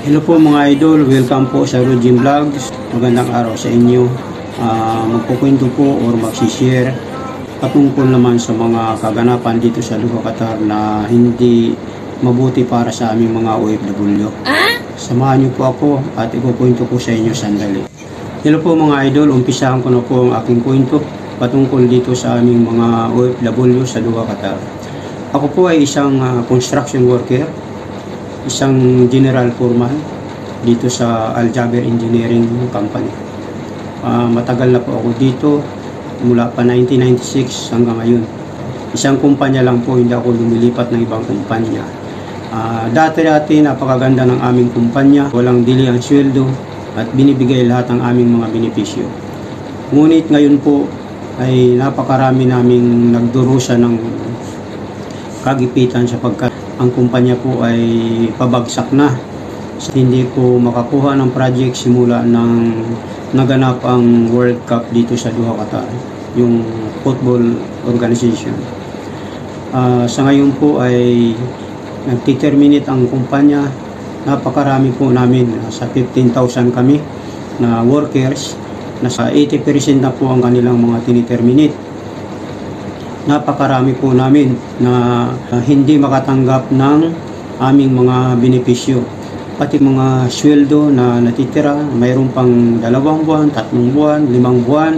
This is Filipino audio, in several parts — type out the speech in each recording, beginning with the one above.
Hello po mga idol, welcome po sa Rojin Vlogs. Magandang araw sa inyo. Magkukwento po or magsishare patungkol naman sa mga kaganapan dito sa Doha, Qatar na hindi mabuti para sa aming mga OFW. Samahan niyo po ako at ikukwento ko sa inyo sandali. Hello po mga idol, umpisahan ko na po ang aking kwento patungkol dito sa aming mga OFW sa Doha, Qatar. Ako po ay isang construction worker, isang general foreman dito sa Al Jaber Engineering Company. Matagal na po ako dito mula pa 1996 hanggang ngayon. Isang kumpanya lang po, hindi ako lumilipat ng ibang kumpanya. Dati napakaganda ng aming kumpanya, walang dili ang sweldo at binibigay lahat ng aming mga benepisyo. Ngunit ngayon po ay napakarami naming nagdurusa ng kagipitan sapagkat ang kumpanya po ay pabagsak na. Hindi po makakuha ng project simula ng naganap ang World Cup dito sa Doha, Qatar, yung football organization. Sa ngayon po ay nagti-terminate ang kumpanya. Napakarami po namin, sa 15,000 kami na workers, nasa 80% na po ang kanilang mga tiniterminate. Napakarami po namin na hindi makatanggap ng aming mga benepisyo. Pati mga sweldo na natitira, mayroon pang 2 buwan, 3 buwan, 5 buwan,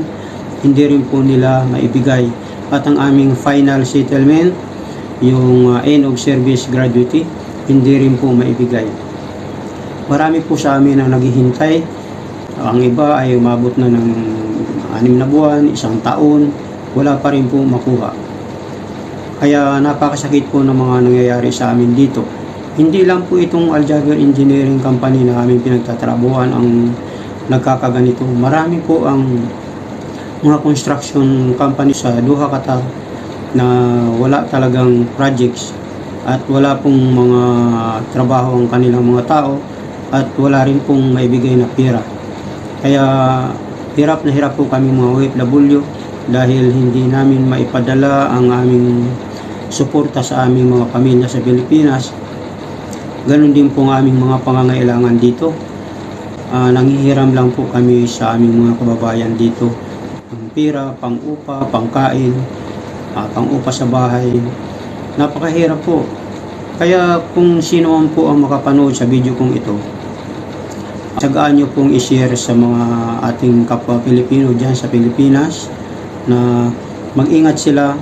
hindi rin po nila maibigay. At ang aming final settlement, yung end of service gratuity, hindi rin po maibigay. Marami po sa amin ang naghihintay. Ang iba ay umabot na ng 6 na buwan, 1 taon, wala pa rin po makuha. Kaya napakasakit po ng mga nangyayari sa amin dito. Hindi lang po itong Al Jaber Engineering Company na aming pinagtatrabuhan ang nagkakaganito. Marami po ang mga construction company sa Doha, Qatar na wala talagang projects at wala pong mga trabaho ang kanilang mga tao at wala rin pong maibigay na pera. Kaya hirap na hirap po kami mga OFW dahil hindi namin maipadala ang aming suporta sa aming mga pamilya sa Pilipinas. Ganon din po ang aming mga pangangailangan dito. Nanghihiram lang po kami sa aming mga kababayan dito. Ang pera, pang-upa, pangkain, pang-upa sa bahay. Napakahirap po. Kaya kung sino man po ang makapanood sa video kong ito, tsagaan nyo pong i-share sa mga ating kapwa Pilipino dyan sa Pilipinas na mag-ingat sila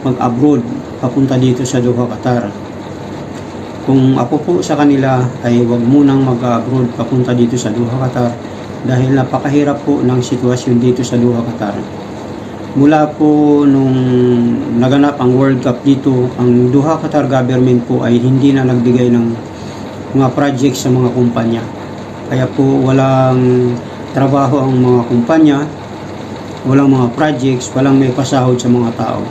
mag-abroad papunta dito sa Doha, Qatar. Kung ako po sa kanila ay wag munang mag-abroad papunta dito sa Doha, Qatar dahil napakahirap po ng sitwasyon dito sa Doha, Qatar. Mula po nung naganap ang World Cup dito, ang Doha, Qatar government po ay hindi na nagbigay ng mga project sa mga kumpanya. Kaya po walang trabaho ang mga kumpanya, walang mga projects, walang may pasahod sa mga tao.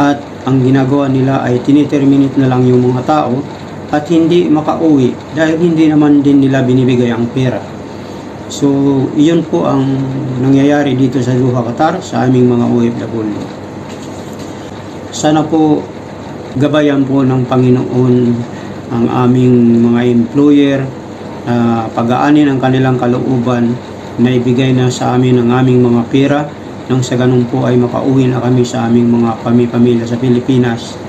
At ang ginagawa nila ay tiniterminate na lang yung mga tao at hindi makauwi dahil hindi naman din nila binibigay ang pera. So, iyon po ang nangyayari dito sa Doha, Qatar sa aming mga OFW. Sana po gabayan po ng Panginoon ang aming mga employer, pag-aanin ang kanilang kalooban na ibigay na sa amin ang aming mga pera nang sa ganun po ay makauwi na kami sa aming mga pamilya sa Pilipinas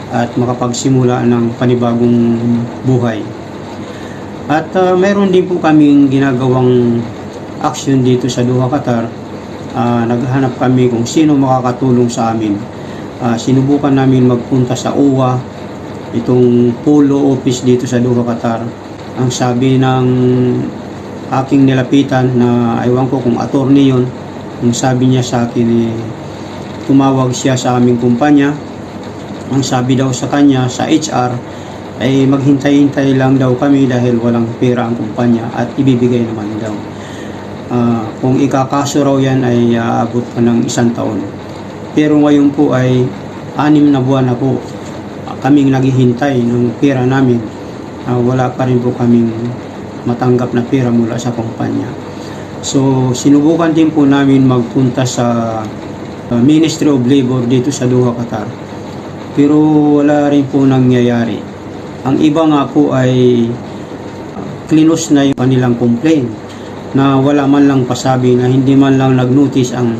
at makapagsimula ng panibagong buhay. At mayroon din po kaming ginagawang action dito sa Doha, Qatar. Naghahanap kami kung sino makakatulong sa amin. Sinubukan namin magpunta sa OWA, itong polo office dito sa Doha, Qatar. Ang sabi ng aking nilapitan na ewan ko kung attorney yun, ang sabi niya sa akin tumawag siya sa aming kumpanya. Ang sabi daw sa kanya sa HR ay maghintay-hintay lang daw kami dahil walang pera ang kumpanya at ibibigay naman daw. Kung ikakaso raw yan ay aabot pa ng 1 taon. Pero ngayon po ay 6 na buwan na po kaming naghihintay ng pera namin. Wala pa rin po kaming matanggap na pera mula sa kumpanya. So, sinubukan din po namin magpunta sa Ministry of Labor dito sa Doha, Qatar. Pero wala rin po nangyayari. Ang iba nga po ay klinos na yung kanilang complaint na wala man lang pasabi, na hindi man lang nag-notice ang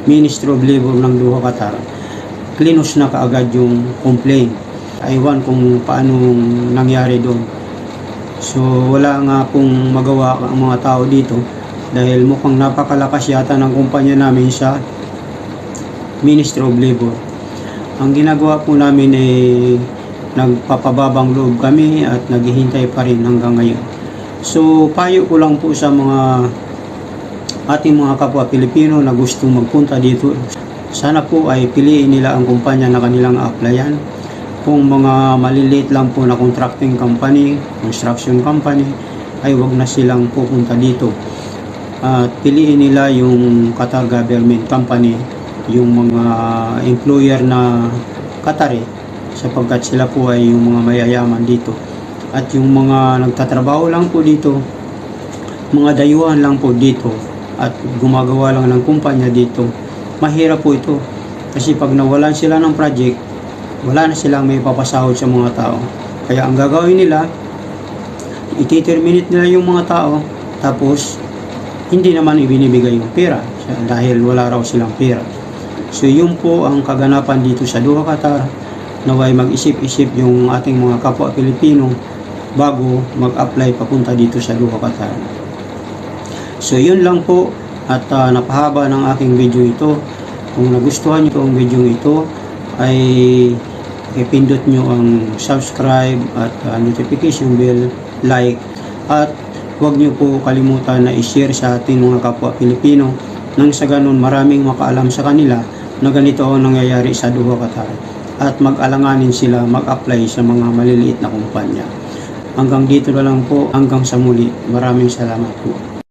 Ministry of Labor ng Doha, Qatar. Klinos na kaagad yung complaint. Aywan kung paano nangyari doon. So wala nga pong magawa ang mga tao dito dahil mukhang napakalakas yata ng kumpanya namin sa Ministry of Labor. Ang ginagawa po namin ay nagpapababang loob kami at naghihintay pa rin hanggang ngayon. So payo ko lang po sa mga ating mga kapwa Pilipino na gustong magpunta dito, sana po ay piliin nila ang kumpanya na kanilang applyan. Kung mga maliliit lang po na contracting company, construction company, ay wag na silang pupunta dito. At piliin nila yung Qatar government company, yung mga employer na Qatari, sapagkat sila po ay yung mga mayayaman dito. At yung mga nagtatrabaho lang po dito, mga dayuhan lang po dito at gumagawa lang ng kumpanya dito, mahirap po ito. Kasi pag nawalan sila ng project, wala na silang may papasahod sa mga tao. Kaya ang gagawin nila, iti-terminate nila yung mga tao, tapos hindi naman ibinibigay yung pera dahil wala raw silang pera. So yun po ang kaganapan dito sa Doha, Qatar. Naway mag-isip-isip yung ating mga kapwa Pilipino bago mag-apply papunta dito sa Doha, Qatar. So yun lang po, at napahaba ng aking video ito. Kung nagustuhan nyo ang video ito, ay ipindot nyo ang subscribe at notification bell, like, at huwag nyo po kalimutan na i-share sa ating mga kapwa Pilipino nang sa ganun maraming makaalam sa kanila na ganito ang nangyayari sa Doha, Qatar, at mag-alanganin sila mag-apply sa mga maliliit na kumpanya. Hanggang dito na lang po, hanggang sa muli. Maraming salamat po.